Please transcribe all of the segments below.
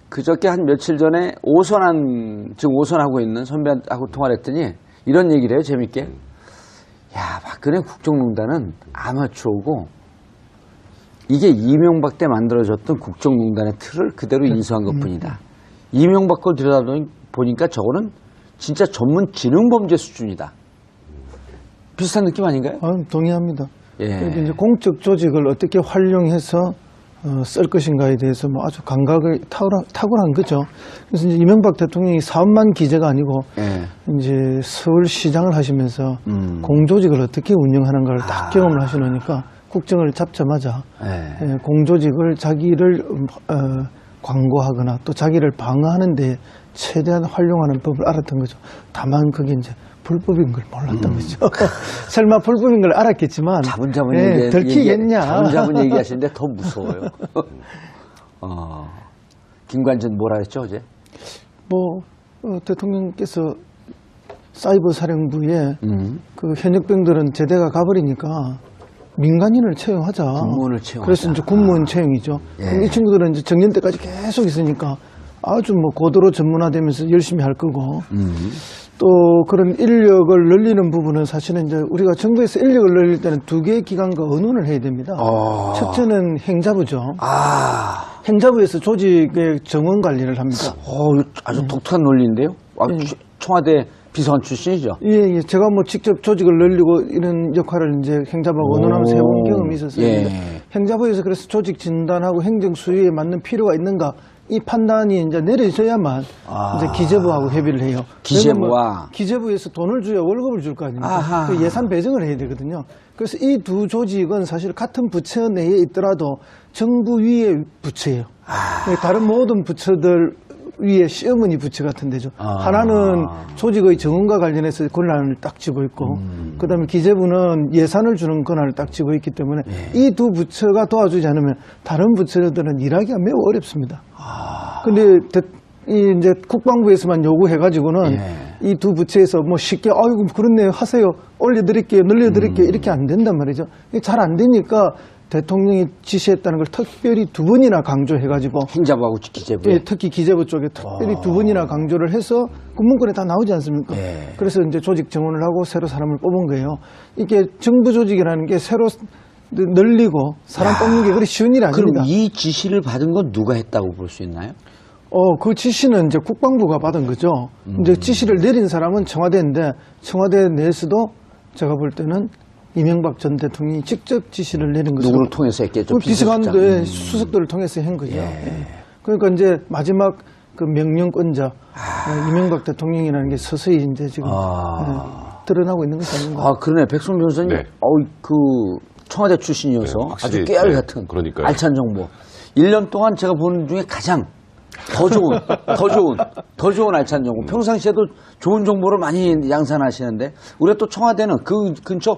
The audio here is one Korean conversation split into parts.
그저께 한 며칠 전에 지금 오선하고 있는 선배하고 통화를 했더니 이런 얘기를 해요, 재밌게. 야, 박근혜 국정농단은 아마추어고 이게 이명박 때 만들어졌던 국정농단의 틀을 그대로 인수한 것 뿐이다. 이명박 걸 들여다보니까 저거는 진짜 전문 지능범죄 수준이다. 비슷한 느낌 아닌가요? 동의합니다. 예. 그러니까 이제 공적 조직을 어떻게 활용해서 쓸 것인가에 대해서 뭐 아주 감각을 탁월한 거죠. 그래서 이제 이명박 대통령이 사업만 기재가 아니고 예. 이제 서울시장을 하시면서 공조직을 어떻게 운영하는가를 딱 경험을 하시니까 국정을 잡자마자 예. 공조직을 자기를 광고하거나 또 자기를 방어하는 데 최대한 활용하는 법을 알았던 거죠. 다만 그게 이제 불법인 걸 몰랐던 거죠. 설마 불법인 걸 알았겠지만 자분자분 들키겠냐. 자분자분 얘기하시는데 더 무서워요. 김관진 뭐라 했죠 어제? 대통령께서 사이버 사령부에 그 현역병들은 제대가 가버리니까 민간인을 채용하자. 군무원을 채용하자. 그래서 이제 군무원 채용이죠. 예. 그럼 이 친구들은 이제 정년 때까지 계속 있으니까 아주 고도로 전문화되면서 열심히 할 거고. 또 그런 인력을 늘리는 부분은 사실은 이제 우리가 정부에서 인력을 늘릴 때는 두 개의 기관과 의논을 해야 됩니다. 첫째는 행자부죠. 행자부에서 조직의 정원 관리를 합니다. 아주 독특한 논리인데요. 청와대 비서관 출신이죠. 예. 제가 직접 조직을 늘리고 이런 역할을 이제 행자부하고 의논하면서 해본 경험이 있었어요. 예. 행자부에서 그래서 조직 진단하고 행정 수위에 맞는 필요가 있는가 이 판단이 이제 내려져야만 이제 기재부하고 협의를 해요. 기재부에서 돈을 줘야 월급을 줄 거 아닙니까? 그 예산 배정을 해야 되거든요. 그래서 이 두 조직은 사실 같은 부처 내에 있더라도 정부 위의 부처예요. 다른 모든 부처들 위에 시어머니 부처 같은 데죠. 하나는 조직의 정원과 관련해서 권한을 딱 쥐고 있고 그다음에 기재부는 예산을 주는 권한을 딱 쥐고 있기 때문에 이 두 부처가 도와주지 않으면 다른 부처들은 일하기가 매우 어렵습니다. 근데 이제 국방부에서만 요구해가지고는 이 두 부처에서 쉽게 아이고 그렇네요 하세요 올려드릴게요 늘려드릴게요 이렇게 안 된단 말이죠. 잘 안 되니까 대통령이 지시했다는 걸 특별히 두 번이나 강조해가지고 행자부하고 기재부 특히 기재부 쪽에 특별히 두 번이나 강조를 해서 군문권에 다 나오지 않습니까? 그래서 이제 조직 정원을 하고 새로 사람을 뽑은 거예요. 이게 정부 조직이라는 게 새로 늘리고 사람 뽑는 게 그리 쉬운 일이 아닙니다. 그럼 이 지시를 받은 건 누가 했다고 볼 수 있나요? 그 지시는 이제 국방부가 받은 거죠. 이제 지시를 내린 사람은 청와대인데 청와대 내에서도 제가 볼 때는 이명박 전 대통령이 직접 지시를 내린 것으로. 누구를 통해서 했겠죠? 비서관들, 수석들을 통해서 한 거죠. 그러니까 이제 마지막 그 명령권자 이명박 대통령이라는 게 서서히 이제 지금 드러나고 있는 것이 아닌가. 그러네. 백승 변호사님. 그 청와대 출신이어서 아주 깨알 같은 알찬 정보. 1년 동안 제가 보는 중에 가장 더 좋은 알찬 정보. 평상시에도 좋은 정보를 많이 양산하시는데 우리가 또 청와대는 그 근처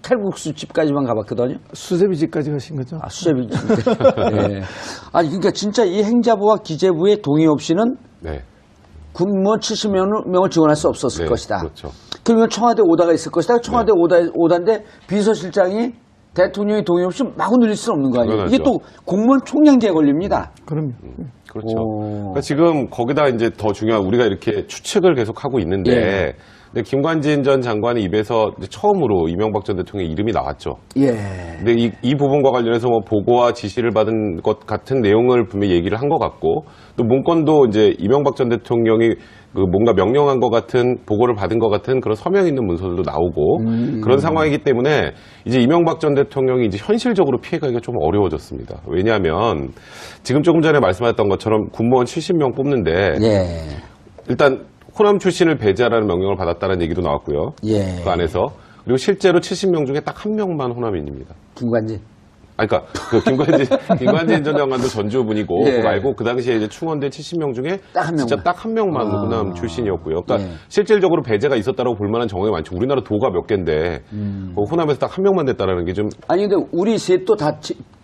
칼국수집까지만 가봤거든요. 수제비집까지 가신 거죠? 수제비집. 네. 그러니까 진짜 이 행자부와 기재부의 동의 없이는 군무원 70명을 지원할 수 없었을 것이다. 그렇죠. 그러면 청와대 오다가 있을 것이다. 청와대 오다인데 비서실장이 대통령의 동의 없이 마구 늘릴 수는 없는 거 아니에요? 이게 또 공무원 총량제에 걸립니다. 그럼요. 그렇죠. 그러니까 지금 거기다 이제 더 중요한 우리가 이렇게 추측을 계속 하고 있는데 근데 김관진 전 장관의 입에서 이제 처음으로 이명박 전 대통령의 이름이 나왔죠. 근데 이 부분과 관련해서 보고와 지시를 받은 것 같은 내용을 분명히 얘기를 한 것 같고 또 문건도 이제 이명박 전 대통령이 그 뭔가 명령한 것 같은 보고를 받은 것 같은 그런 서명 있는 문서들도 나오고 그런 상황이기 때문에 이제 이명박 전 대통령이 이제 현실적으로 피해가기가 좀 어려워졌습니다. 왜냐하면 지금 조금 전에 말씀하셨던 것처럼 군무원 70명 뽑는데 일단 호남 출신을 배제하라는 명령을 받았다는 얘기도 나왔고요. 그 안에서 그리고 실제로 70명 중에 딱 한 명만 호남인입니다. 김관진. 그러니까 그 김관진 전 장관도 전주 분이고 그거 말고 그 당시에 이제 충원된 70명 중에 진짜 딱 한 명만 호남 출신이었고요. 그러니까 실질적으로 배제가 있었다라고 볼 만한 정황이 많죠. 우리나라 도가 몇 개인데 호남에서 딱 한 명만 됐다라는 게 좀 근데 우리 셋도 다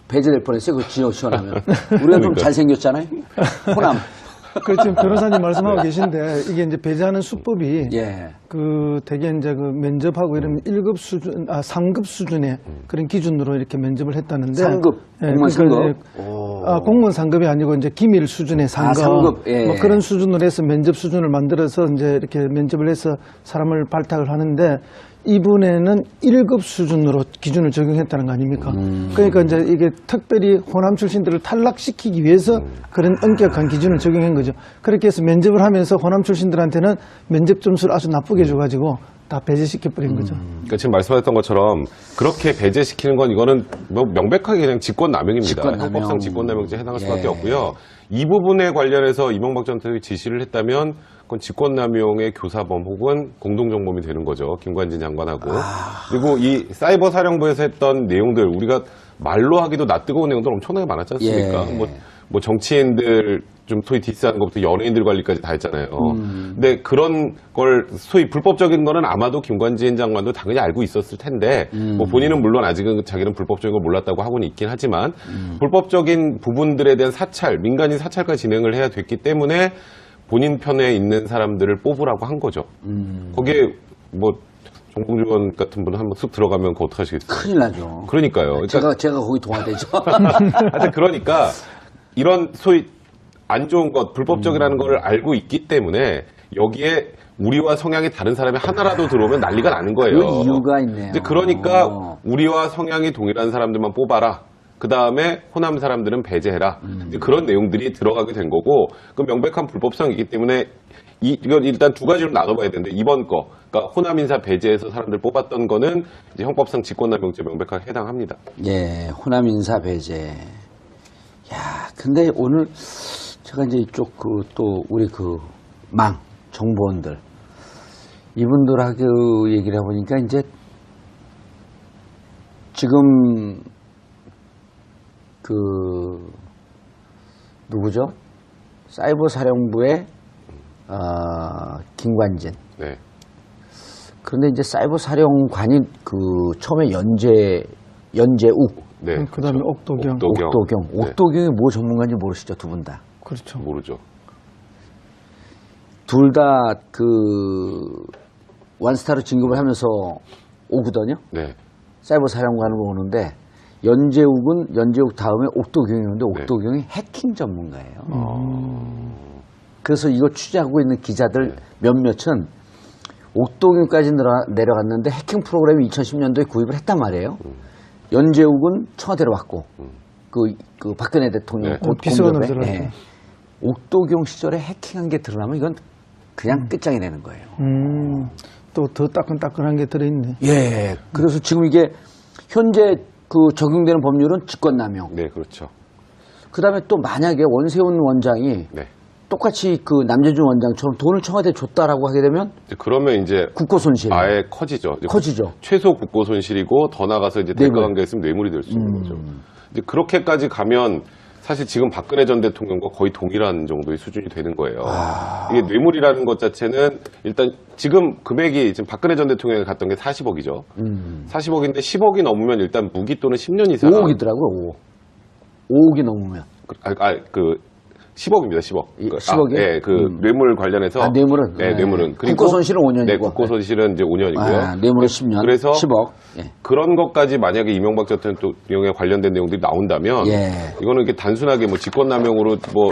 배제될 뻔했어요. 그 지원하면 우리가 좀 잘생겼잖아요. 호남. 그 지금 변호사님 말씀하고 계신데 이게 이제 배제하는 수법이 예. 그 되게 이제 그 면접하고 이러면 1급 수준, 3급 수준의 그런 기준으로 이렇게 면접을 했다는데. 상급, 공무원 상급. 공무원 상급이 아니고 이제 기밀 수준의 상급. 상급, 예. 뭐 그런 수준으로 해서 면접 수준을 만들어서 이제 이렇게 면접을 해서 사람을 발탁을 하는데 이분에는 1급 수준으로 기준을 적용했다는 거 아닙니까? 그러니까 이제 이게 특별히 호남 출신들을 탈락시키기 위해서 그런 엄격한 기준을 적용한 거죠. 그렇게 해서 면접을 하면서 호남 출신들한테는 면접 점수를 아주 나쁘게 줘가지고 다 배제시켜버린 거죠. 그러니까 지금 말씀하셨던 것처럼 그렇게 배제시키는 건 이거는 뭐 명백하게 그냥 직권남용입니다. 직권남용. 형법상 직권남용죄에 해당할 예. 수밖에 없고요. 이 부분에 관련해서 이명박 전 대통령이 지시를 했다면 그건 직권남용의 교사범 혹은 공동정범이 되는 거죠. 김관진 장관하고. 그리고 이 사이버 사령부에서 했던 내용들 우리가 말로 하기도 낯뜨거운 내용들 엄청나게 많았지 않습니까? 예. 뭐 정치인들 좀 소위 디스하는 것부터 연예인들 관리까지 다 했잖아요. 근데 그런 걸 소위 불법적인 거는 아마도 김관진 장관도 당연히 알고 있었을 텐데 뭐 본인은 물론 아직은 자기는 불법적인 걸 몰랐다고 하고는 있긴 하지만 불법적인 부분들에 대한 사찰, 민간인 사찰까지 진행을 해야 됐기 때문에 본인 편에 있는 사람들을 뽑으라고 한 거죠. 거기에 뭐 정봉주 의원 같은 분은 한번 쑥 들어가면 그거 어떡하시겠어요? 큰일 나죠. 그러니까요. 그러니까 제가 거기 동화되죠. 하여튼 그러니까 이런 소위 안 좋은 것, 불법적이라는 걸 알고 있기 때문에 여기에 우리와 성향이 다른 사람이 하나라도 들어오면 난리가 나는 거예요. 그 이유가 있네요. 이제 그러니까 우리와 성향이 동일한 사람들만 뽑아라. 그 다음에 호남 사람들은 배제해라. 이제 그런 내용들이 들어가게 된 거고, 그 명백한 불법성이기 때문에 이건 일단 두 가지로 나눠봐야 되는데 이번 거, 그러니까 호남 인사 배제해서 사람들 뽑았던 거는 이제 형법상 직권남용죄 명백하게 해당합니다. 예, 호남 인사 배제. 야, 근데 오늘 제가 이제 이쪽 또 우리 정보원들 이분들하고 얘기를 해보니까 이제 지금 누구죠? 사이버 사령부의 김관진. 네. 그런데 이제 사이버 사령관이 처음에 연재욱. 네. 그다음에 그렇죠. 옥도경. 옥도경이 뭐 전문가인지 모르시죠, 두 분 다? 그렇죠. 모르죠. 둘 다 원스타로 진급을 하면서 오거든요. 네. 사이버 사령관으로 오는데 연재욱 다음에 옥도경이었는데 옥도경이 해킹 전문가예요. 그래서 이거 취재하고 있는 기자들 몇몇은 옥도경까지 내려갔는데 해킹 프로그램이 2010년도에 구입을 했단 말이에요. 연재욱은 청와대로 왔고 그 박근혜 대통령 비서관으로 들어갔고. 네. 옥도경 시절에 해킹한 게 드러나면 이건 그냥 끝장이 되는 거예요. 또 더 따끈따끈한 게 들어있네. 예. 그래서 지금 이게 현재 적용되는 법률은 직권남용. 네, 그렇죠. 그 다음에 또 만약에 원세훈 원장이 네. 똑같이 남재준 원장처럼 돈을 청와대에 줬다라고 하게 되면 그러면 이제 국고 손실. 아예 커지죠. 이제 커지죠. 최소 국고 손실이고 더 나가서 이제 대가 관계가 있으면 뇌물이 될 수 있는 거죠. 이제 그렇게까지 가면 사실 지금 박근혜 전 대통령과 거의 동일한 정도의 수준이 되는 거예요. 이게 뇌물이라는 것 자체는 일단 지금 금액이 지금 박근혜 전 대통령이 갔던 게 40억이죠. 40억인데 10억이 넘으면 일단 무기 또는 10년 이상. 5억이더라고요, 5억. 5억이 넘으면. 10억입니다, 10억. 10억이요? 네, 뇌물 관련해서. 뇌물은? 네, 뇌물은. 그리고 국고 손실은 5년이고. 네, 국고 손실은 이제 5년이고요. 뇌물은 10년. 그래서 10억. 예. 그런 것까지 만약에 이명박 전 대통령에 관련된 내용들이 나온다면 이거는 이게 단순하게 뭐 직권남용으로 뭐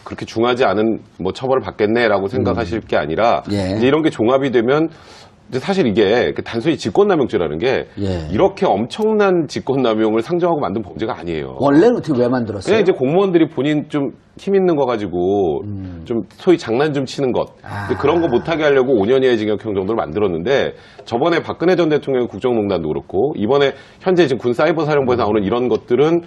그렇게 중하지 않은 뭐 처벌을 받겠네라고 생각하실 게 아니라 이제 이런 게 종합이 되면 이제 사실 이게 단순히 직권남용죄라는 게 이렇게 엄청난 직권남용을 상정하고 만든 범죄가 아니에요. 원래는 어떻게 왜 만들었어요? 그냥 이제 공무원들이 본인 좀 힘 있는 거 가지고 좀 소위 장난 좀 치는 것 그런 거 못하게 하려고 5년 이하의 징역형 정도를 만들었는데 저번에 박근혜 전 대통령의 국정농단도 그렇고 이번에 현재 지금 군 사이버 사령부에서 나오는 이런 것들은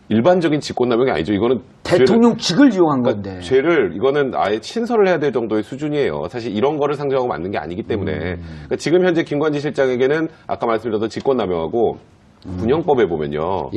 일반적인 직권남용이 아니죠. 이거는 대통령직을 이용한 건데. 죄를 이거는 아예 친서를 해야 될 정도의 수준이에요. 사실 이런 거를 상정하고 만든 게 아니기 때문에 그러니까 지금 현재 김관진 실장에게는 아까 말씀드렸던 직권남용하고 군형법에 보면요.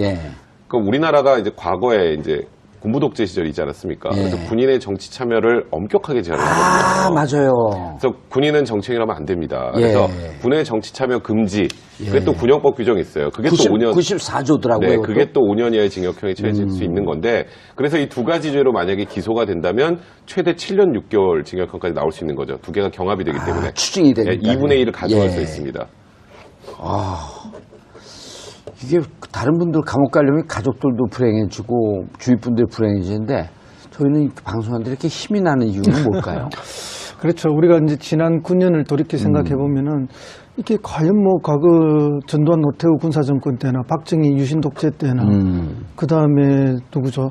그럼 우리나라가 이제 과거에 이제 군부 독재 시절이지 않았습니까? 그래서 군인의 정치 참여를 엄격하게 제한했거든요. 맞아요. 그래서 군인은 정치행위를 하면 안 됩니다. 그래서 군의 정치 참여 금지. 그게 또 군형법 규정이 있어요. 그게 또 5년 94조더라고요. 네, 그게 또 5년 이하의 징역형이 처해질 수 있는 건데, 그래서 이 두 가지 죄로 만약에 기소가 된다면 최대 7년 6개월 징역형까지 나올 수 있는 거죠. 두 개가 경합이 되기 때문에 추징이 되니까 2분의 1을 가져갈 수 있습니다. 이게 다른 분들 감옥 가려면 가족들도 불행해지고 주위 분들 불행해지는데 저희는 방송하는데 이렇게 힘이 나는 이유는 뭘까요? 그렇죠. 우리가 이제 지난 9년을 돌이켜 생각해 보면은 이게 과연 뭐 과거 전두환 노태우 군사정권 때나 박정희 유신 독재 때나 그 다음에 누구죠?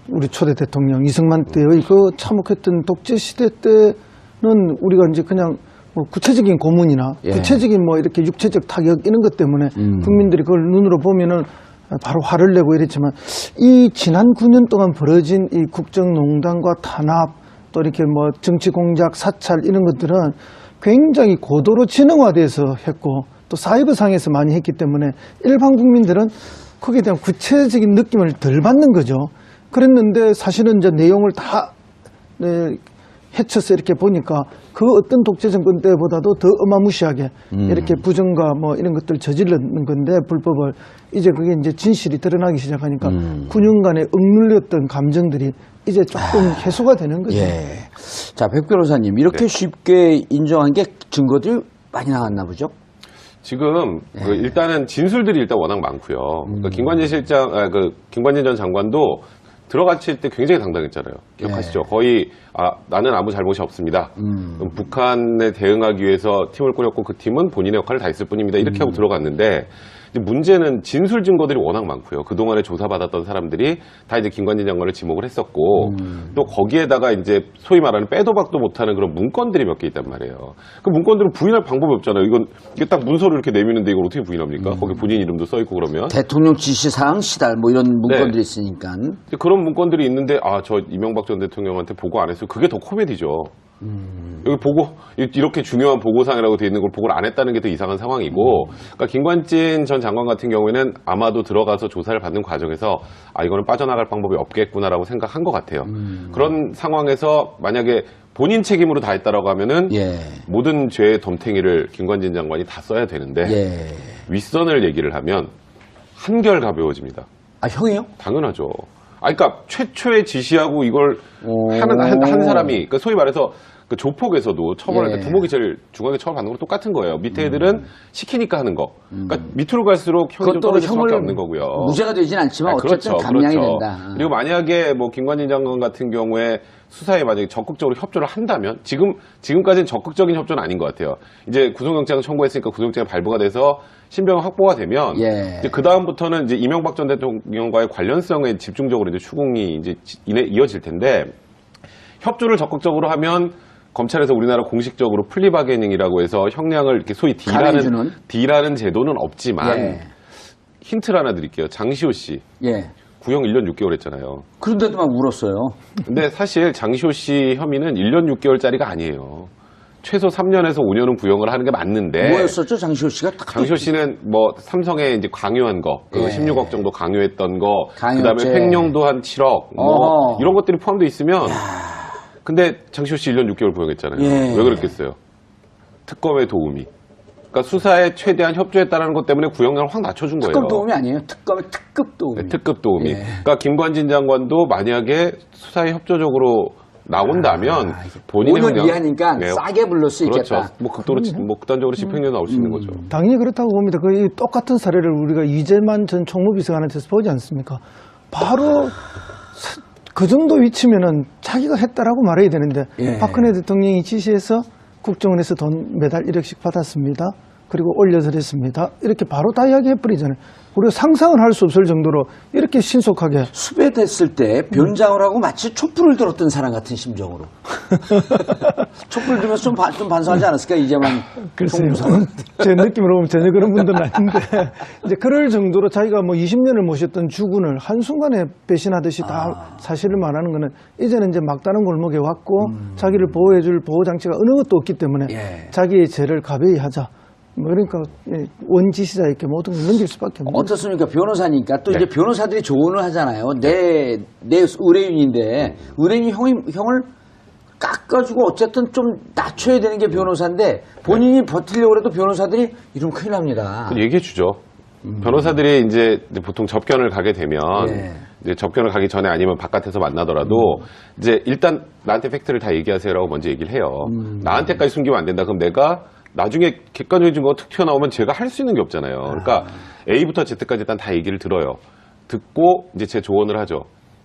우리 초대 대통령 이승만 때의 그 참혹했던 독재 시대 때는 우리가 이제 그냥 뭐 구체적인 고문이나 구체적인 뭐 이렇게 육체적 타격 이런 것 때문에 국민들이 그걸 눈으로 보면은 바로 화를 내고 이랬지만 이 지난 9년 동안 벌어진 이 국정농단과 탄압 또 이렇게 뭐 정치 공작 사찰 이런 것들은 굉장히 고도로 진흥화돼서 했고 또 사이버상에서 많이 했기 때문에 일반 국민들은 거기에 대한 구체적인 느낌을 덜 받는 거죠. 그랬는데 사실은 이제 내용을 다 헤쳐서 이렇게 보니까 그 어떤 독재 정권 때보다도 더 어마무시하게 이렇게 부정과 뭐 이런 것들 저질렀는 건데 불법을 이제 그게 이제 진실이 드러나기 시작하니까 9년간의 억눌렸던 감정들이 이제 조금 해소가 되는 거죠. 자, 백 변호사님 이렇게 쉽게 인정한 게 증거들이 많이 나왔나 보죠? 지금 그 일단은 진술들이 일단 워낙 많고요. 그러니까 김관진 전 장관도 들어갔을 때 굉장히 당당했잖아요. 기억하시죠? 거의 나는 아무 잘못이 없습니다. 북한에 대응하기 위해서 팀을 꾸렸고 그 팀은 본인의 역할을 다 했을 뿐입니다. 이렇게 하고 들어갔는데 문제는 진술 증거들이 워낙 많고요. 그동안에 조사받았던 사람들이 다 이제 김관진 장관을 지목을 했었고 또 거기에다가 이제 소위 말하는 빼도 박도 못하는 그런 문건들이 몇 개 있단 말이에요. 그 문건들은 부인할 방법이 없잖아요. 이게 딱 문서를 이렇게 내미는데 이걸 어떻게 부인합니까? 거기 본인 이름도 써 있고 그러면 대통령 지시사항 시달 뭐 이런 문건들이 있으니까 그런 문건들이 있는데 저 이명박 전 대통령한테 보고 안 했어요. 그게 더 코미디죠. 여기 보고 이렇게 중요한 보고사항이라고 돼 있는 걸 보고를 안 했다는 게 더 이상한 상황이고, 그러니까 김관진 전 장관 같은 경우에는 아마도 들어가서 조사를 받는 과정에서 이거는 빠져나갈 방법이 없겠구나라고 생각한 것 같아요. 그런 상황에서 만약에 본인 책임으로 다 했다라고 하면은 모든 죄의 덤탱이를 김관진 장관이 다 써야 되는데 윗선을 얘기를 하면 한결 가벼워집니다. 형이요? 당연하죠. 그러니까 최초의 지시하고 이걸 한 사람이, 그러니까 소위 말해서 그 조폭에서도 처벌할 때 두목이 제일 중하게 처벌받는 거랑 똑같은 거예요. 밑에 애들은 시키니까 하는 거. 그러니까 밑으로 갈수록 형이 좀 떨어질 수밖에 없는 거고요. 무죄가 되진 않지만 어쨌든 그렇죠, 감량이 그렇죠. 된다. 그리고 만약에 뭐 김관진 장관 같은 경우에 수사에 만약에 적극적으로 협조를 한다면 지금까지는 적극적인 협조는 아닌 것 같아요. 이제 구속영장을 청구했으니까 구속영장이 발부가 돼서 신병 확보가 되면 이제 그 다음부터는 이제 이명박 전 대통령과의 관련성에 집중적으로 이제 추궁이 이제 이어질 텐데, 협조를 적극적으로 하면 검찰에서 우리나라 공식적으로 플리바게닝이라고 해서 형량을 이렇게 소위 D라는 제도는 없지만 힌트를 하나 드릴게요. 장시호 씨. 구형 1년 6개월 했잖아요. 그런데도 막 울었어요. 근데 사실 장시호 씨 혐의는 1년 6개월짜리가 아니에요. 최소 3년에서 5년은 구형을 하는 게 맞는데. 뭐였었죠, 장시호 씨가? 장시호 씨는 뭐 삼성에 이제 강요한 거, 16억 정도 강요했던 거, 그다음에 횡령도 한 7억, 뭐 이런 것들이 포함되어 있으면. 근데 장시호 씨 1년 6개월 구형했잖아요. 왜 그랬겠어요? 특검의 도움이. 그러니까 수사에 최대한 협조했다는 것 때문에 구형량을 확 낮춰준 거예요. 특검 도움이 아니에요. 특검의 특급 도움이. 네, 특급 도움이. 그러니까 김관진 장관도 만약에 수사에 협조적으로 나온다면 본인의 5년 이하니까 싸게 불릴 수 그렇죠. 있겠다. 뭐 극단적으로 집행유예 나올 수 있는 거죠. 당연히 그렇다고 봅니다. 그 똑같은 사례를 우리가 이재만 전 총무비서관한테서 보지 않습니까? 바로 그 정도 위치면은 자기가 했다라고 말해야 되는데 박근혜 대통령이 지시해서 국정원에서 돈 매달 1억씩 받았습니다. 그리고 올려서 했습니다. 이렇게 바로 다 이야기해버리잖아요. 우리가 상상을 할 수 없을 정도로 이렇게 신속하게. 수배됐을 때 변장을 하고 마치 촛불을 들었던 사람 같은 심정으로. 촛불 들면서 좀 반성하지 않았을까, 이제만. 글쎄요. 제 느낌으로 보면 전혀 그런 분들은 아닌데. 이제 그럴 정도로 자기가 뭐 20년을 모셨던 주군을 한순간에 배신하듯이 다 사실을 말하는 거는 이제는 이제 막다른 골목에 왔고 자기를 보호해줄 보호장치가 어느 것도 없기 때문에 자기의 죄를 가벼이 하자. 뭐 그러니까 원지시자에게 모든 걸 넘길 수밖에 없는. 어떻습니까? 변호사니까 또 네. 이제 변호사들이 조언을 하잖아요. 내 의뢰인인데 의뢰인이 형을 깎아주고 어쨌든 좀 낮춰야 되는 게 변호사인데 본인이 버티려고 해도 변호사들이 이러면 큰일 납니다. 얘기해 주죠. 변호사들이 이제 보통 접견을 가게 되면 예. 이제 접견을 가기 전에 아니면 바깥에서 만나더라도 이제 일단 나한테 팩트를 다 얘기하세요라고 먼저 얘기를 해요. 나한테까지 숨기면 안 된다. 그럼 내가 나중에 객관적인 증거가 툭 튀어나오면 제가 할 수 있는 게 없잖아요. 그러니까 A부터 Z까지 일단 다 얘기를 들어요. 듣고 이제 제 조언을 하죠.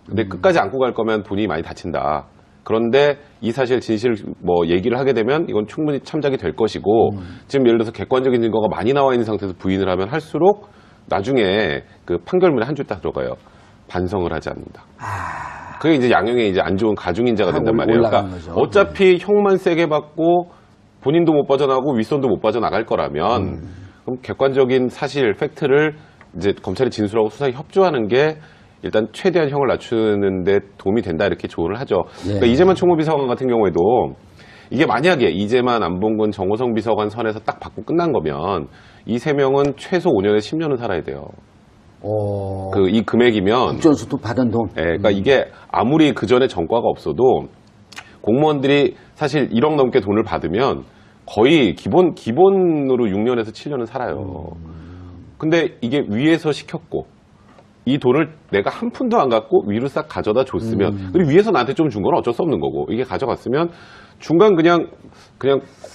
근데 끝까지 안고 갈 거면 본인이 많이 다친다. 그런데 이 사실 진실 뭐 얘기를 하게 되면 이건 충분히 참작이 될 것이고 지금 예를 들어서 객관적인 증거가 많이 나와 있는 상태에서 부인을 하면 할수록 나중에 그 판결문에 한 줄 딱 들어가요. 반성을 하지 않는다. 그게 이제 양형에 이제 안 좋은 가중인자가 된단 말이에요. 그러니까 거죠. 어차피 형만 세게 받고 본인도 못 빠져나가고 윗선도 못 빠져나갈 거라면 그럼 객관적인 사실, 팩트를 이제 검찰이 진술하고 수사에 협조하는 게 일단 최대한 형을 낮추는 데 도움이 된다 이렇게 조언을 하죠. 그러니까 이재만 총무비서관 같은 경우에도 이게 만약에 이재만, 안봉근, 정호성 비서관 선에서 딱 받고 끝난 거면 이 세 명은 최소 5년에서 10년은 살아야 돼요. 이 금액이면 국전수도 받은 돈. 예, 그러니까 이게 아무리 그 전에 전과가 없어도 공무원들이 사실 1억 넘게 돈을 받으면 거의 기본으로 6년에서 7년은 살아요. 근데 이게 위에서 시켰고 이 돈을 내가 한 푼도 안 갖고 위로 싹 가져다 줬으면 그리고 위에서 나한테 좀 준 건 어쩔 수 없는 거고 이게 가져갔으면 중간 그냥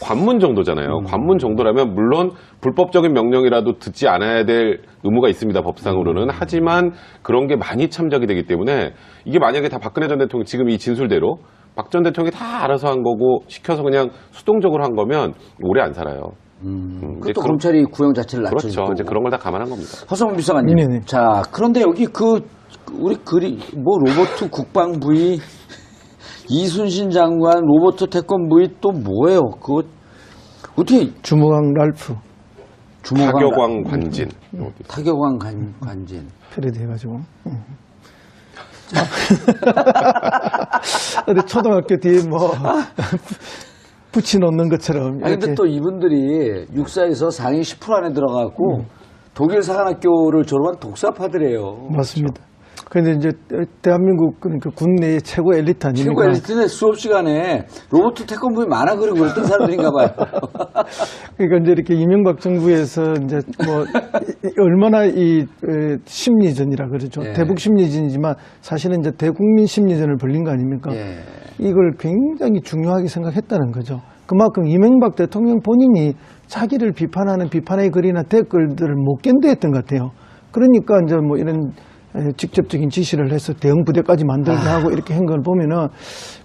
관문 정도잖아요. 관문 정도라면 물론 불법적인 명령이라도 듣지 않아야 될 의무가 있습니다. 법상으로는. 하지만 그런 게 많이 참작이 되기 때문에 이게 만약에 다 박근혜 전 대통령 지금 이 진술대로 박 전 대통령이 다 알아서 한 거고 시켜서 그냥 수동적으로 한 거면 오래 안 살아요. 그것도 검찰이 구형 자체를 낮춰주고. 그렇죠. 이제 그런 걸 다 감안한 겁니다. 허성훈 비서관님. 네네. 자, 그런데 여기 우리 로버트 국방부의 이순신 장관 로버트 태권부의 또 뭐예요? 그거 어떻게 주무강 랄프 타격왕 관진. 타격왕 관진. 패러디 해가지고. 근데 초등학교 뒤에 뭐 붙여놓는 것처럼. 아니, 근데 또 이분들이 육사에서 상위 10% 안에 들어가고 독일 사관학교를 졸업한 독사파들이에요. 맞습니다. 그런데 이제 대한민국 그러니까 국내의 최고 엘리트 아닙니까? 최고 엘리트는 수업 시간에 로버트 태권부에 만화 그리고 그랬던 사람들인가 봐요. 그러니까 이제 이렇게 이명박 정부에서 이제 뭐 얼마나 이 심리전이라 그러죠. 예. 대북 심리전이지만 사실은 이제 대국민 심리전을 벌린 거 아닙니까? 예. 이걸 굉장히 중요하게 생각했다는 거죠. 그만큼 이명박 대통령 본인이 자기를 비판하는 비판의 글이나 댓글들을 못 견뎌했던 것 같아요. 그러니까 이제 뭐 이런 직접적인 지시를 해서 대응 부대까지 만들게 하고 이렇게 한 걸 보면은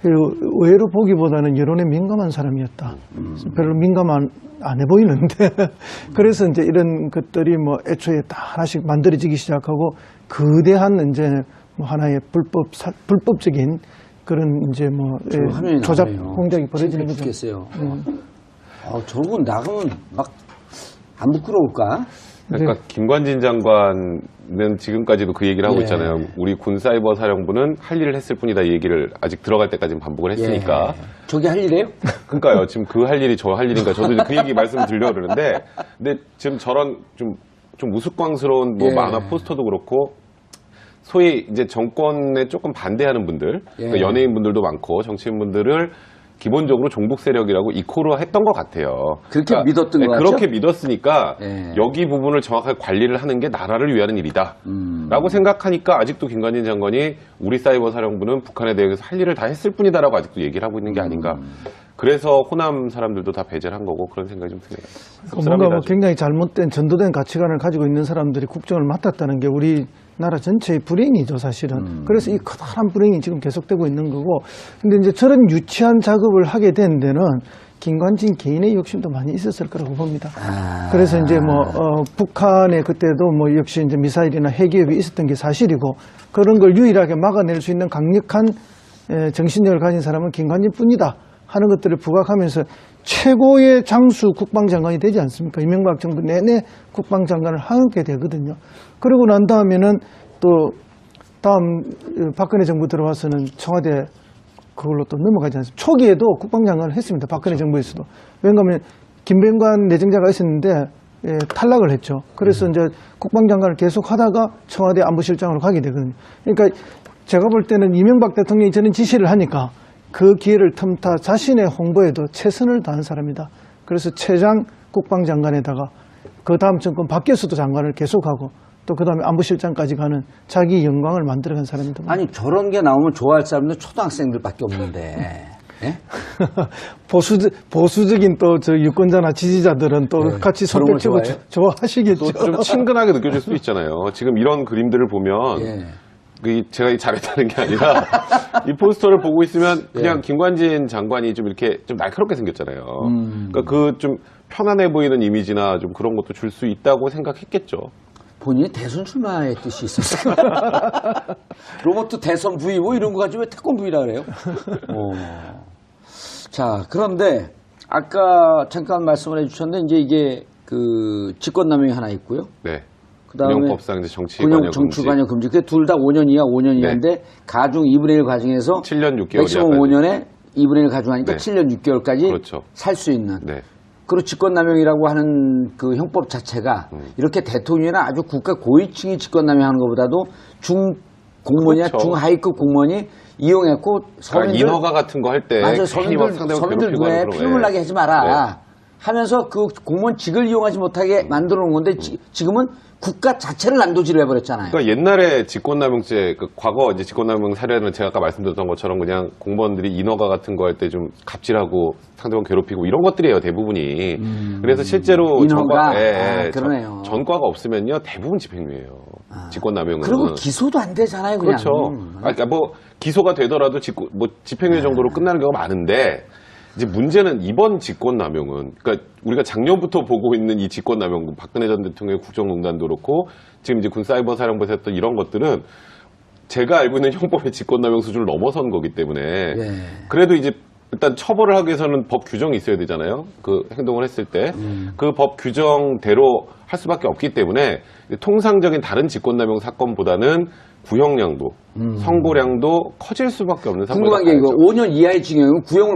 의외로 보기보다는 여론에 민감한 사람이었다. 별로 민감 안 해 보이는데 그래서 이제 이런 것들이 뭐 애초에 다 하나씩 만들어지기 시작하고 거대한 이제 뭐 하나의 불법적인 그런 이제 뭐 조작 공작이 벌어지는 거죠. 죽겠어요. 저러고 나가면 막 안 부끄러울까? 그러니까 김관진 장관은 지금까지도 그 얘기를 하고 있잖아요. 우리 군사이버 사령부는 할 일을 했을 뿐이다 이 얘기를 아직 들어갈 때까지는 반복을 했으니까. 저게 할 일이에요? 그러니까요. 지금 그 할 일이 저 할 일인가 저도 그 얘기 말씀을 드리려고 그러는데 근데 지금 저런 좀 우스꽝스러운 뭐 만화 포스터도 그렇고 소위 이제 정권에 조금 반대하는 분들, 그러니까 연예인분들도 많고 정치인분들을 기본적으로 종북 세력이라고 이코로 했던 것 같아요. 그렇게 믿었던 것 같죠? 그렇게 믿었으니까 여기 부분을 정확하게 관리를 하는 게 나라를 위하는 일이다. 라고 생각하니까 아직도 김관진 장관이 우리 사이버 사령부는 북한에 대해서 할 일을 다 했을 뿐이다라고 아직도 얘기를 하고 있는 게 아닌가. 그래서 호남 사람들도 다 배제를 한 거고 그런 생각이 좀 드네요. 뭔가 뭐 굉장히 잘못된 전도된 가치관을 가지고 있는 사람들이 국정을 맡았다는 게 우리나라 전체의 불행이죠, 사실은. 그래서 이 커다란 불행이 지금 계속되고 있는 거고. 근데 이제 저런 유치한 작업을 하게 된 데는 김관진 개인의 욕심도 많이 있었을 거라고 봅니다. 그래서 이제 뭐 북한에 그때도 뭐 역시 이제 미사일이나 핵기업이 있었던 게 사실이고 그런 걸 유일하게 막아낼 수 있는 강력한 정신력을 가진 사람은 김관진뿐이다 하는 것들을 부각하면서 최고의 장수 국방장관이 되지 않습니까? 이명박 정부 내내 국방장관을 하게 되거든요. 그러고 난 다음에는 또 다음 박근혜 정부 들어와서는 청와대 그걸로 또 넘어가지 않습니까? 초기에도 국방장관을 했습니다. 박근혜 정부에서도. 왜냐하면 김병관 내정자가 있었는데 탈락을 했죠. 그래서 이제 국방장관을 계속 하다가 청와대 안보실장으로 가게 되거든요. 그러니까 제가 볼 때는 이명박 대통령이 저는 지시를 하니까 그 기회를 틈타 자신의 홍보에도 최선을 다한 사람이다. 그래서 최장 국방장관에다가 그 다음 정권 바뀌어서도 장관을 계속하고 또 그 다음에 안보실장까지 가는 자기 영광을 만들어간 사람입니다. 아니 저런 게 나오면 좋아할 사람들 초등학생들밖에 없는데. 예? 보수적인 또 저 유권자나 지지자들은 또 같이 손뼉치고 좋아하시겠죠. 또 좀 친근하게 느껴질 수도 있잖아요. 지금 이런 그림들을 보면 제가 잘했다는 게 아니라 이 포스터를 보고 있으면 그냥 김관진 장관이 좀 이렇게 좀 날카롭게 생겼잖아요. 그러니까 그 좀 편안해 보이는 이미지나 좀 그런 것도 줄 수 있다고 생각했겠죠. 본인이 대선 출마의 뜻이 있었어요. 로버트 대선 부위 뭐 이런 거 가지고 왜 태권 부위라 그래요? 자, 그런데 아까 잠깐 말씀을 해주셨는데 이제 이게 그 직권남용이 하나 있고요. 네. 그다음에 군용법상 이제 정치관여 금지. 그게 둘 다 5년 이하, 5년 이하인데 가중 2분의 1 가중해서 7년 6개월. 맥시멈 5년에 2분의 1 가중하니까 7년 6개월까지 그렇죠. 살 수 있는. 네. 그리고 직권남용이라고 하는 그 형법 자체가 이렇게 대통령이나 아주 국가 고위층이 직권남용하는 것보다도 중공무원이나 그렇죠. 중하위급 공무원이 이용했고 그러니까 인허가 같은 거 할 때 맞아요. 서민들 눈에 피눈물 나게 하지 마라 하면서 그 공무원직을 이용하지 못하게 만들어 놓은 건데 지금은 국가 자체를 난도질을 해버렸잖아요. 그러니까 옛날에 직권남용죄, 과거 이제 직권남용 사례는 제가 아까 말씀드렸던 것처럼 그냥 공무원들이 인허가 같은 거 할 때 좀 갑질하고 상대방 괴롭히고 이런 것들이에요, 대부분이. 그래서 실제로 인허가? 그러네요. 전과가 없으면요, 대부분 집행유예요. 직권남용은. 그리고 기소도 안 되잖아요, 그냥. 그렇죠. 그러니까 뭐 기소가 되더라도 집행유예 정도로 끝나는 경우가 많은데 이제 문제는 이번 직권남용은, 그러니까 우리가 작년부터 보고 있는 이 직권남용, 박근혜 전 대통령의 국정농단도 그렇고 지금 이제 군사이버사령부에서 했던 이런 것들은 제가 알고 있는 형법의 직권남용 수준을 넘어선 거기 때문에 그래도 이제 일단 처벌을 하기 위해서는 법 규정이 있어야 되잖아요. 그 행동을 했을 때 그 법 규정대로 할 수밖에 없기 때문에 통상적인 다른 직권남용 사건보다는 구형량도, 선고량도 커질 수밖에 없는 사건이죠. 궁금한 게 이거 5년 이하의 징역이면 구형을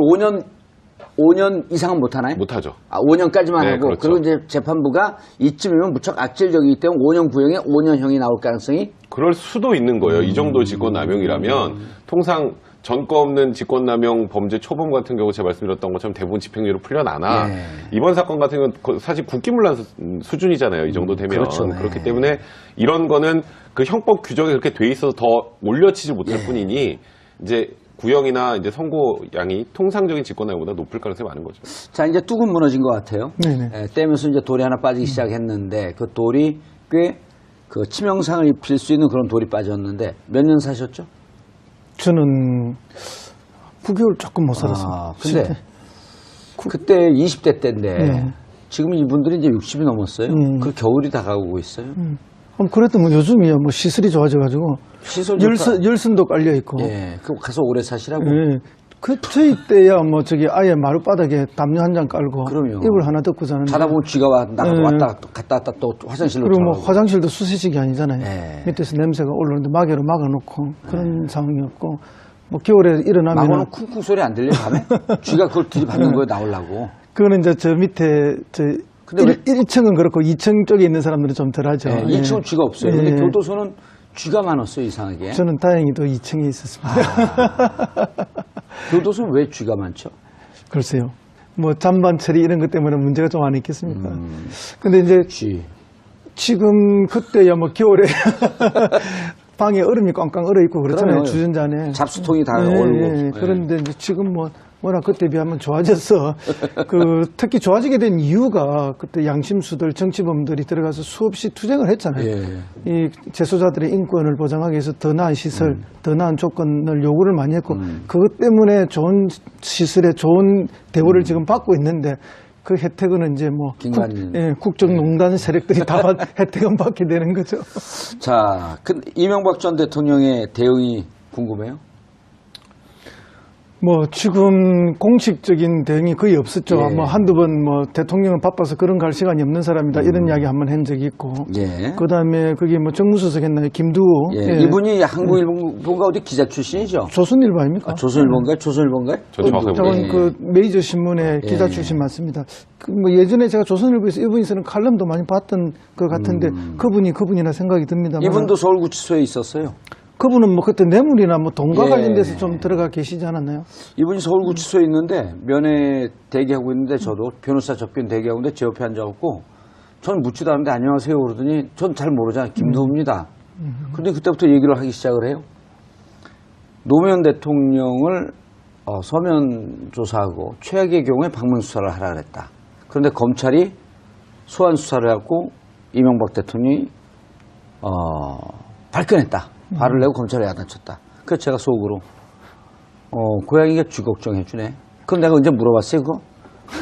5년 이상은 못 하나요? 못 하죠. 5년까지만 하고 그렇죠. 그리고 이제 재판부가 이쯤이면 무척 악질적이기 때문에 5년 구형에 5년형이 나올 가능성이 그럴 수도 있는 거예요. 이 정도 직권남용이라면 통상 전과 없는 직권남용 범죄 초범 같은 경우 제가 말씀드렸던 것처럼 대부분 집행유예로 풀려나나 이번 사건 같은 경우는 사실 국기문란 수준이잖아요. 이 정도 되면. 그렇죠. 그렇기 때문에 이런 거는 그 형법 규정에 그렇게 돼 있어서 더 올려치지 못할 뿐이니 이제 구형이나 이제 선고량이 통상적인 직권남용보다 높을 가능성이 많은 거죠. 자, 이제 뚝은 무너진 것 같아요. 네네. 떼면서 이제 돌이 하나 빠지기 시작했는데 그 돌이 꽤 그 치명상을 입힐 수 있는 그런 돌이 빠졌는데 몇 년 사셨죠? 저는 9개월 조금 못 살았습니다. 근데 그때 20대 때인데 지금 이분들이 이제 60이 넘었어요. 그 겨울이 다가오고 있어요. 그래도 뭐 요즘이야 뭐 시설이 좋아져가지고 열선도 깔려 있고. 그 가서 오래 사시라고. 그 저희 때야 뭐 저기 아예 마룻바닥에 담요 한 장 깔고 그럼요. 이불 하나 덮고 자는데. 자다 보면 쥐가 왔다 갔다 또 화장실로 그리고 뭐 들어가고. 화장실도 수세식이 아니잖아요. 밑에서 냄새가 올라오는데 마개로 막아놓고 그런 상황이었고 뭐 겨울에 일어나면 막아놓고 쿵쿵 소리 안 들려요 밤에? 쥐가 그걸 들이받는 거에 나오려고. 그거는 이제 저 밑에 근데 1층은 그렇고 2층 쪽에 있는 사람들은 좀 덜하죠. 2층은 쥐가 없어요. 근데 교도소는 쥐가 많았어요, 이상하게. 저는 다행히도 2층에 있었습니다. 교도소는 왜 쥐가 많죠? 글쎄요. 뭐 잔반 처리 이런 것 때문에 문제가 좀 안 있겠습니까? 근데 이제 지금 그때야 뭐 겨울에 방에 얼음이 꽝꽝 얼어 있고 그렇잖아요. 주전자 안에. 잡수통이 다 얼고. 그런데 이제 지금 워낙 그때 비하면 좋아져서 특히 좋아지게 된 이유가 그때 양심수들 정치범들이 들어가서 수없이 투쟁을 했잖아요. 이 재소자들의 인권을 보장하기 위해서 더 나은 시설, 더 나은 조건을 요구를 많이 했고 그것 때문에 좋은 시설에 좋은 대우를 지금 받고 있는데 그 혜택은 이제 뭐 국정농단 세력들이 다 혜택은 받게 되는 거죠. 자, 이명박 전 대통령의 대응이 궁금해요. 뭐 지금 공식적인 대응이 거의 없었죠. 예. 뭐 한두 번 뭐 대통령은 바빠서 그런 갈 시간이 없는 사람이다 이런 이야기 한번 한 적이 있고. 예. 그다음에 그게 뭐 정무수석 했나요? 김두호. 예. 이분이 한국일보가 어디 기자 출신이죠? 조선일보 아닙니까? 조선일보인가요? 조선일보인가요? 저 정확하게 저는 모르겠어요. 그 메이저 신문의 기자 출신 맞습니다. 그 뭐 예전에 제가 조선일보에서 이분이 쓰는 칼럼도 많이 봤던 것 같은데 그분이나 생각이 듭니다. 이분도 서울구치소에 있었어요. 그분은 뭐 그때 뇌물이나 뭐 돈과 예. 관련돼서 좀 들어가 계시지 않았나요? 이분이 서울구치소에 있는데 면회 대기하고 있는데 저도 변호사 접견 대기하고 있는데 제 옆에 앉아갖고 저는 묻지도 않는데 안녕하세요 그러더니 전 잘 모르잖아요. 김두호입니다. 근데 그때부터 얘기를 하기 시작을 해요. 노무현 대통령을 서면 조사하고 최악의 경우에 방문 수사를 하라 그랬다. 그런데 검찰이 소환 수사를 해갖고 이명박 대통령이 발끈했다. 발을 내고 검찰에 야단쳤다. 그래서 제가 속으로 고양이가 쥐 걱정해주네. 그럼 내가 언제 물어봤어요 그거?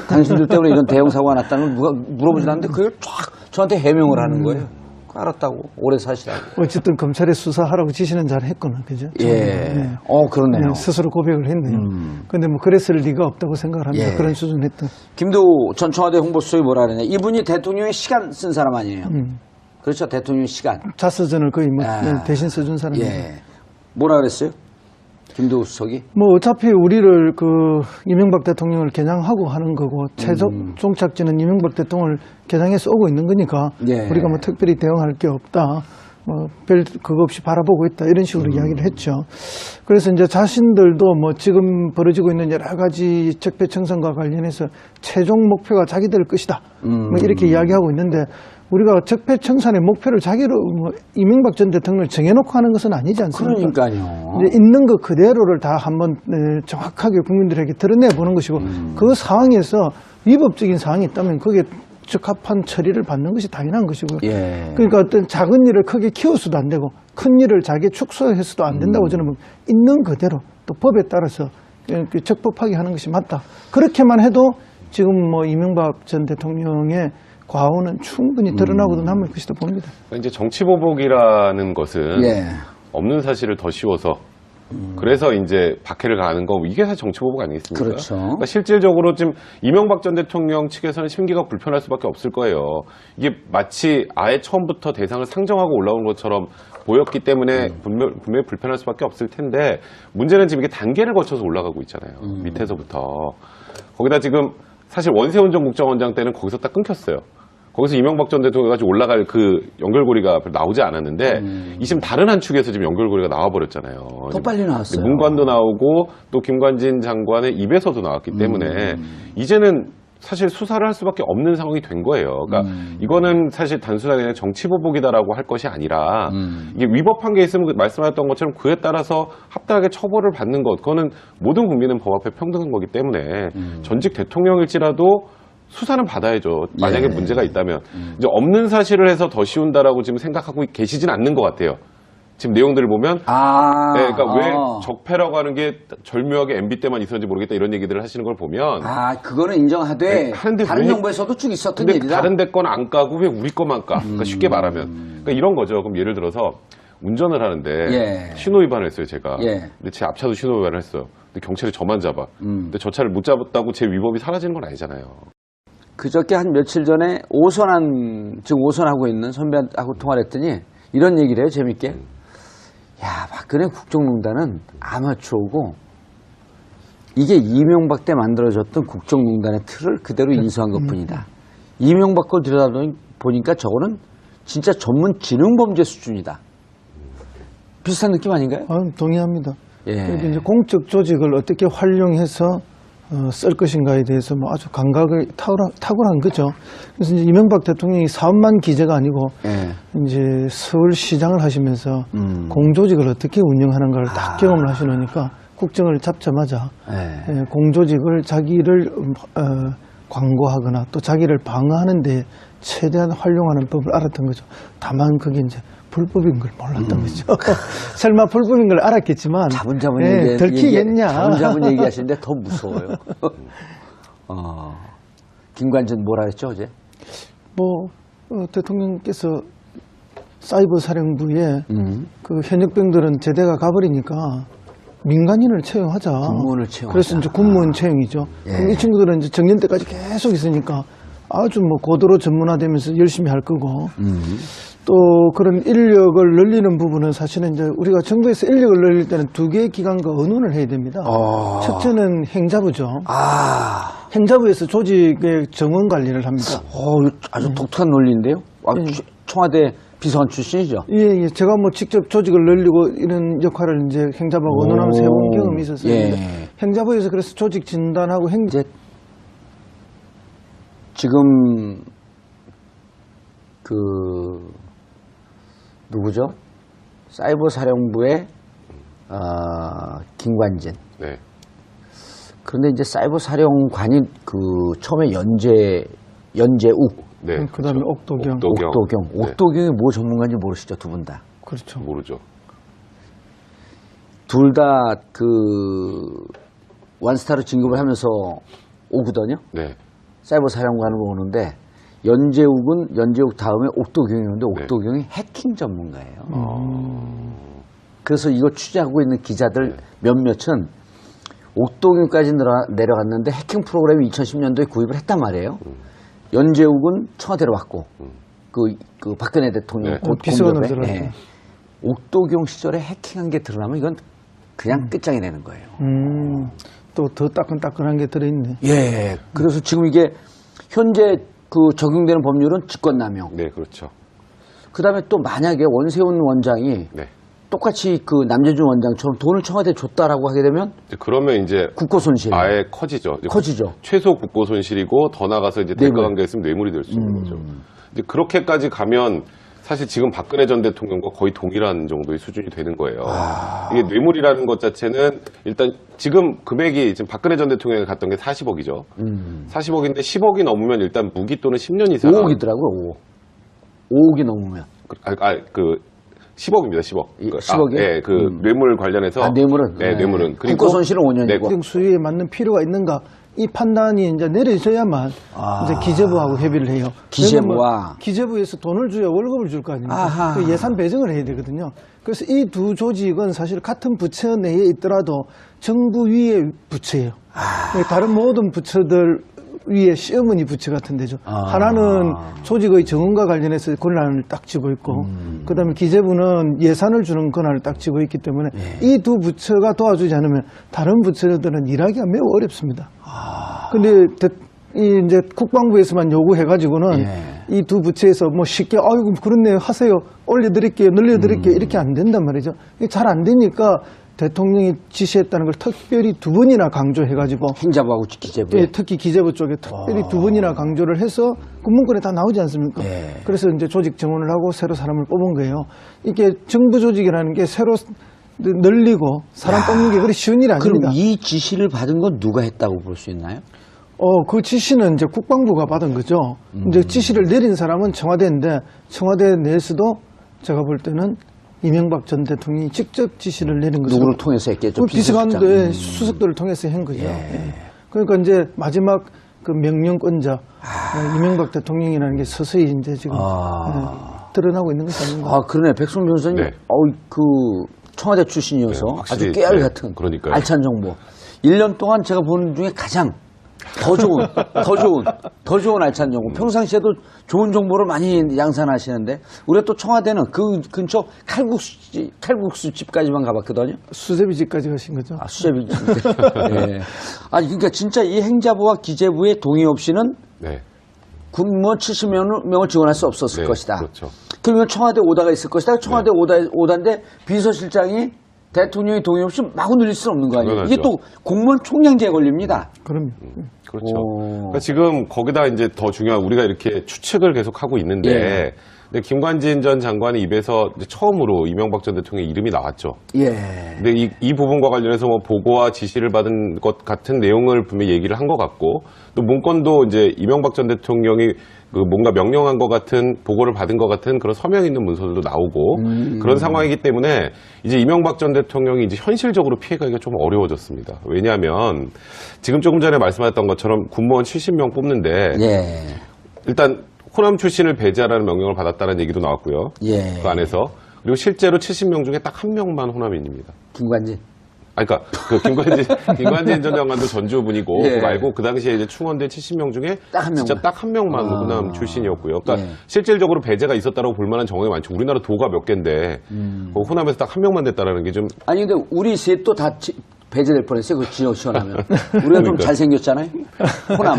당신들 때문에 이런 대형 사고가 났다는 걸 누가 물어보지 않는데 그걸 쫙 저한테 해명을 하는 거예요. 알았다고. 오래 사시라고. 어쨌든 검찰에 수사하라고 지시는 잘 했구나. 그죠? 예. 네. 그렇네요. 네, 스스로 고백을 했네요. 근데 뭐 그랬을 리가 없다고 생각을 합니다. 예. 그런 수준 했던. 김두호 전 청와대 홍보수석이 뭐라 그러냐. 이분이 대통령의 시간 쓴 사람 아니에요. 그렇죠. 대통령의 시간. 자서전을 거의 뭐 아. 대신 써준 사람이에요. 예. 뭐라 그랬어요? 김두호 수석이? 뭐 어차피 우리를 그 이명박 대통령을 겨냥하고 하는 거고 최종 종착지는 이명박 대통령을 겨냥해서 오고 있는 거니까 예. 우리가 뭐 특별히 대응할 게 없다. 뭐 별 그거 없이 바라보고 있다 이런 식으로 이야기를 했죠. 그래서 이제 자신들도 뭐 지금 벌어지고 있는 여러 가지 적폐청산과 관련해서 최종 목표가 자기들 것이다. 뭐 이렇게 이야기하고 있는데 우리가 적폐청산의 목표를 자기로 뭐 이명박 전 대통령을 정해놓고 하는 것은 아니지 않습니까? 그러니까요. 이제 있는 것 그대로를 다 한번 정확하게 국민들에게 드러내 보는 것이고 그 상황에서 위법적인 사항이 있다면 그게 적합한 처리를 받는 것이 당연한 것이고요. 예. 그러니까 어떤 작은 일을 크게 키워서도 안 되고 큰 일을 자기 축소해서도 안 된다고 저는 뭐 있는 그대로 또 법에 따라서 적법하게 하는 것이 맞다. 그렇게만 해도 지금 뭐 이명박 전 대통령의 과오는 충분히 드러나고도 남을 것이다 봅니다. 이제 정치보복이라는 것은 예. 없는 사실을 더 씌워서 그래서 이제 박해를 가하는 거 이게 사실 정치보복 아니겠습니까? 그렇죠. 그러니까 실질적으로 지금 이명박 전 대통령 측에서는 심기가 불편할 수밖에 없을 거예요. 이게 마치 아예 처음부터 대상을 상정하고 올라온 것처럼 보였기 때문에 분명히 불편할 수밖에 없을 텐데 문제는 지금 이게 단계를 거쳐서 올라가고 있잖아요. 밑에서부터. 거기다 지금 사실 원세훈 전 국정원장 때는 거기서 딱 끊겼어요. 거기서 이명박 전 대통령까지 올라갈 그 연결고리가 나오지 않았는데 이심 다른 한 축에서 지금 연결고리가 나와버렸잖아요. 더 빨리 나왔어요. 문관도 나오고 또 김관진 장관의 입에서도 나왔기 때문에 이제는 사실 수사를 할 수밖에 없는 상황이 된 거예요. 그러니까 이거는 사실 단순하게 그냥 정치보복이다라고 할 것이 아니라 이게 위법한 게 있으면 말씀하셨던 것처럼 그에 따라서 합당하게 처벌을 받는 것 그거는 모든 국민은 법 앞에 평등한 거기 때문에 전직 대통령일지라도 수사는 받아야죠. 만약에 예. 문제가 있다면 이제 없는 사실을 해서 더 씌운다라고 지금 생각하고 계시진 않는 것 같아요. 지금 내용들을 보면 네, 그러니까 왜 적폐라고 하는 게 절묘하게 MB 때만 있었는지 모르겠다 이런 얘기들을 하시는 걸 보면 그거는 인정하되 네, 하는데 다른 왜- 정부에서도 쭉 있었던 근데 일이다. 다른 데 건 안 까고 왜 우리 거만 까? 그러니까 쉽게 말하면 그러니까 이런 거죠. 그럼 예를 들어서 운전을 하는데 예. 신호 위반을 했어요, 제가. 예. 근데 제 앞차도 신호 위반을 했어요. 근데 경찰이 저만 잡아. 근데 저 차를 못 잡았다고 제 위법이 사라지는 건 아니잖아요. 그저께 한 며칠 전에 지금 오선하고 있는 선배하고 통화를 했더니 이런 얘기를 해요, 재밌게. 야, 박근혜 국정농단은 아마추어고 이게 이명박 때 만들어졌던 국정농단의 틀을 그대로 인수한 것 뿐이다. 이명박 걸 들여다보니까 저거는 진짜 전문 지능범죄 수준이다. 비슷한 느낌 아닌가요? 동의합니다. 예. 그리고 이제 공적 조직을 어떻게 활용해서 쓸 것인가에 대해서 뭐 아주 감각을 탁월한 거죠. 그래서 이제 이명박 대통령이 사업만 기재가 아니고 예. 이제 서울시장을 하시면서 공조직을 어떻게 운영하는가를 다 경험을 하시니까 국정을 잡자마자 예. 공조직을 자기를 광고하거나 또 자기를 방어하는 데 최대한 활용하는 법을 알았던 거죠. 다만 그게 이제 불법인 걸 몰랐던 거죠. 설마 불법인 걸 알았겠지만 자분자분 들키겠냐. 자분자분 얘기하시는데 더 무서워요. 김관진 뭐라 했죠 어제? 뭐 대통령께서 사이버 사령부에 그 현역병들은 제대가 가버리니까 민간인을 채용하자. 군무원을 채용하자. 그래서 이제 군무원 채용이죠. 예. 그럼 이 친구들은 이제 정년 때까지 계속 있으니까 아주 뭐 고도로 전문화되면서 열심히 할 거고. 또 그런 인력을 늘리는 부분은 사실은 이제 우리가 정부에서 인력을 늘릴 때는 두 개의 기관과 의논을 해야 됩니다. 첫째는 행자부죠. 행자부에서 조직의 정원 관리를 합니다. 아주 독특한 논리인데요. 청와대 비서관 출신이죠. 예. 제가 뭐 직접 조직을 늘리고 이런 역할을 이제 행자부하고 의논하면서 해본 경험이 있었어요. 행자부에서 그래서 조직 진단하고 이제 지금 누구죠? 사이버 사령부의 김관진. 네. 그런데 이제 사이버 사령관이 처음에 연재욱. 네. 그다음에 그렇죠. 옥도경. 옥도경이 뭐 전문가인지 모르시죠, 두 분 다. 그렇죠. 모르죠. 둘 다 원스타로 진급을 하면서 오거든요. 네. 사이버 사령관으로 오는데 연재욱 다음에 옥도경이었는데 옥도경이 해킹 전문가예요. 그래서 이거 취재하고 있는 기자들 몇몇은 옥도경까지 내려갔는데 해킹 프로그램이 2010년도에 구입을 했단 말이에요. 연재욱은 청와대로 왔고 그 박근혜 대통령 비서관으로 들어갔죠. 옥도경 시절에 해킹한 게 드러나면 이건 그냥 끝장이 되는 거예요. 또 더 따끈따끈한 게 들어있네. 예. 그래서 지금 이게 현재 적용되는 법률은 직권남용. 네, 그렇죠. 그다음에 또 만약에 원세훈 원장이 똑같이 남재준 원장처럼 돈을 청와대에 줬다라고 하게 되면 그러면 이제 국고 손실 아예 커지죠. 최소 국고 손실이고 더 나가서 이제 대가 관계가 있으면 뇌물이 될 수 있는 거죠. 이제 그렇게까지 가면 사실 지금 박근혜 전 대통령과 거의 동일한 정도의 수준이 되는 거예요. 이게 뇌물이라는 것 자체는 일단 지금 금액이 지금 박근혜 전 대통령이 갔던 게 40억이죠. 40억인데 10억이 넘으면 일단 무기 또는 10년 이상. 5억이더라고요. 5억이 넘으면. 10억입니다, 10억. 10억이요? 네, 뇌물 관련해서. 뇌물은? 네, 뇌물은. 그리고 국고 손실은 5년이고. 행정 수위에 맞는 필요가 있는가? 이 판단이 이제 내려져야만 이제 기재부하고 협의를 해요. 기재부와 기재부에서 돈을 줘야 월급을 줄 거 아닙니까? 그 예산 배정을 해야 되거든요. 그래서 이 두 조직은 사실 같은 부처 내에 있더라도 정부 위의 부처예요. 다른 모든 부처들 위에 시어머니 부처 같은 데죠. 하나는 조직의 정원과 관련해서 권한을 딱 쥐고 있고 그다음에 기재부는 예산을 주는 권한을 딱 쥐고 있기 때문에 이 두 부처가 도와주지 않으면 다른 부처들은 일하기가 매우 어렵습니다. 근데 이제 국방부에서만 요구해가지고는 이 두 부처에서 뭐 쉽게 아이고 그렇네요 하세요 올려드릴게요 늘려드릴게요 이렇게 안 된단 말이죠. 이게 잘 안 되니까 대통령이 지시했다는 걸 특별히 두 번이나 강조해가지고 행자부하고 기재부 특히 기재부 쪽에 특별히 두 번이나 강조를 해서 군문권에 다 나오지 않습니까? 그래서 이제 조직 정원을 하고 새로 사람을 뽑은 거예요. 이게 정부 조직이라는 게 새로 늘리고 사람 뽑는 게 그리 쉬운 일이 아닙니다. 그럼 이 지시를 받은 건 누가 했다고 볼 수 있나요? 그 지시는 이제 국방부가 받은 거죠. 이제 지시를 내린 사람은 청와대인데 청와대 내에서도 제가 볼 때는 이명박 전 대통령이 직접 지시를 내린 거죠. 누구를 통해서 했겠죠? 비서관들, 수석들을 통해서 한 거죠. 그러니까 이제 마지막 그 명령권자 이명박 대통령이라는 게 서서히 이제 지금 드러나고 있는 것이 아닌가. 그러네. 백승 변호사님. 청와대 출신이어서 아주 깨알 같은 그러니까요. 알찬 정보. 1년 동안 제가 본 중에 가장 더 좋은 알찬 정보. 평상시에도 좋은 정보를 많이 양산하시는데, 우리가 또 청와대는 그 근처 칼국수집까지만 가봤거든요. 수제비집까지 가신 거죠? 수제비집. 네. 그러니까 진짜 이 행자부와 기재부의 동의 없이는 군무원 70명을 지원할 수 없었을 것이다. 그렇죠. 그러면 청와대 오다가 있을 것이다. 청와대 오다인데 비서실장이 대통령의 동의 없이 마구 늘릴 수는 없는 거 아니에요. 당연하죠. 이게 또 공무원 총량제에 걸립니다. 그럼요. 그렇죠. 그러니까 지금 거기다 이제 더 중요한 우리가 이렇게 추측을 계속 하고 있는데 근데 김관진 전 장관의 입에서 이제 처음으로 이명박 전 대통령의 이름이 나왔죠. 근데 이 부분과 관련해서 뭐 보고와 지시를 받은 것 같은 내용을 분명히 얘기를 한 것 같고 또 문건도 이제 이명박 전 대통령이 뭔가 명령한 것 같은 보고를 받은 것 같은 그런 서명 있는 문서들도 나오고 그런 상황이기 때문에 이제 이명박 전 대통령이 이제 현실적으로 피해가기가 좀 어려워졌습니다. 왜냐하면 지금 조금 전에 말씀하셨던 것처럼 군무원 70명 뽑는데 일단 호남 출신을 배제하라는 명령을 받았다는 얘기도 나왔고요. 그 안에서 그리고 실제로 70명 중에 딱 한 명만 호남인입니다. 김관진. 그러니까 그 김관진 전 장관도 전주 분이고 예. 그거 말고 그 당시에 이제 충원대 70명 중에 딱 한 진짜 명만. 딱 한 명만 호남 출신이었고요. 그러니까 예. 실질적으로 배제가 있었다라고 볼 만한 정황이 많죠. 우리나라 도가 몇 개인데 호남에서 딱 한 명만 됐다라는 게 좀 아니 근데 우리 셋도 다 배제될 뻔했어요. 그 지원하면 우리가 좀 그러니까. 잘생겼잖아요. 호남.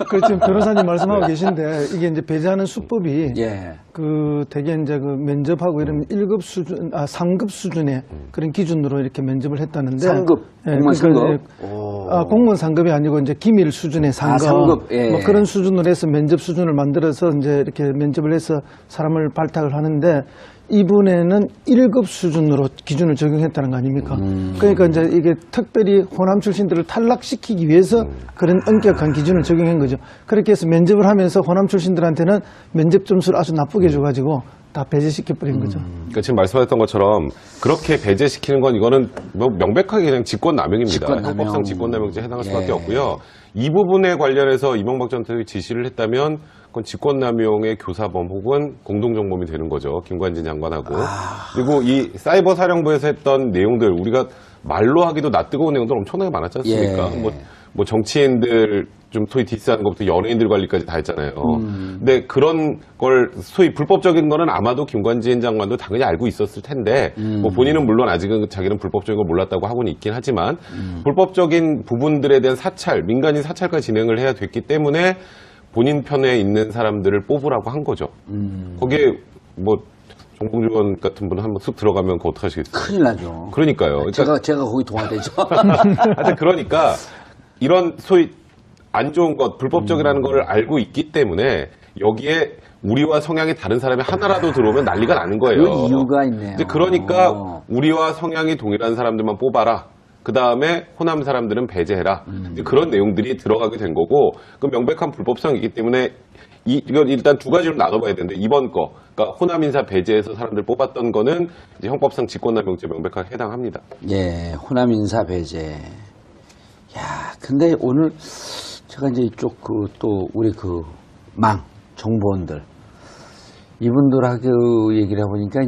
그 지금 변호사님 말씀하고 계신데 이게 이제 배제하는 수법이 예. 그 되게 이제 그 면접하고 이러면 1급 수준, 3급 수준의 그런 기준으로 이렇게 면접을 했다는데. 3급, 공무원 그러니까 3급. 이제 공무원 3급이 아니고 이제 기밀 수준의 3급. 3급, 예. 뭐 그런 수준으로 해서 면접 수준을 만들어서 이제 이렇게 면접을 해서 사람을 발탁을 하는데 이분에는 1급 수준으로 기준을 적용했다는 거 아닙니까? 그러니까 이제 이게 특별히 호남 출신들을 탈락시키기 위해서 그런 엄격한 기준을 적용한 거죠. 그렇게 해서 면접을 하면서 호남 출신들한테는 면접 점수를 아주 나쁘게 줘가지고 다 배제시켜버린 거죠. 그러니까 지금 말씀하셨던 것처럼 그렇게 배제시키는 건 이거는 뭐 명백하게 그냥 직권남용입니다. 직권남용. 형법상 직권남용죄에 해당할 수밖에 예. 없고요. 이 부분에 관련해서 이명박 전 대통령이 지시를 했다면 그건 직권남용의 교사범 혹은 공동정범이 되는 거죠. 김관진 장관하고. 그리고 이 사이버 사령부에서 했던 내용들 우리가 말로 하기도 낯뜨거운 내용들 엄청나게 많았지 않습니까? 예. 뭐 정치인들 좀 소위 디스하는 것부터 연예인들 관리까지 다 했잖아요. 근데 그런 걸 소위 불법적인 거는 아마도 김관진 장관도 당연히 알고 있었을 텐데 뭐 본인은 물론 아직은 자기는 불법적인 걸 몰랐다고 하고는 있긴 하지만 불법적인 부분들에 대한 사찰, 민간인 사찰까지 진행을 해야 됐기 때문에 본인 편에 있는 사람들을 뽑으라고 한 거죠. 거기에 뭐 정봉주 같은 분은 한번 쑥 들어가면 그거 어떡하시겠어요? 큰일 나죠. 그러니까요. 제가 거기 동화되죠. 하여튼 그러니까 이런 소위 안 좋은 것, 불법적이라는 걸 알고 있기 때문에 여기에 우리와 성향이 다른 사람이 하나라도 들어오면 난리가 나는 거예요. 그 이유가 있네요. 이제 그러니까 우리와 성향이 동일한 사람들만 뽑아라. 그 다음에 호남 사람들은 배제해라. 이제 그런 내용들이 들어가게 된 거고, 그 명백한 불법성이기 때문에 이건 일단 두 가지로 나눠봐야 되는데 이번 거, 그러니까 호남 인사 배제해서 사람들 뽑았던 거는 이제 형법상 직권남용죄 명백하게 해당합니다. 예, 호남 인사 배제. 야, 근데 오늘 제가 이제 이쪽 또 우리 정보원들 이분들하고 얘기를 해보니까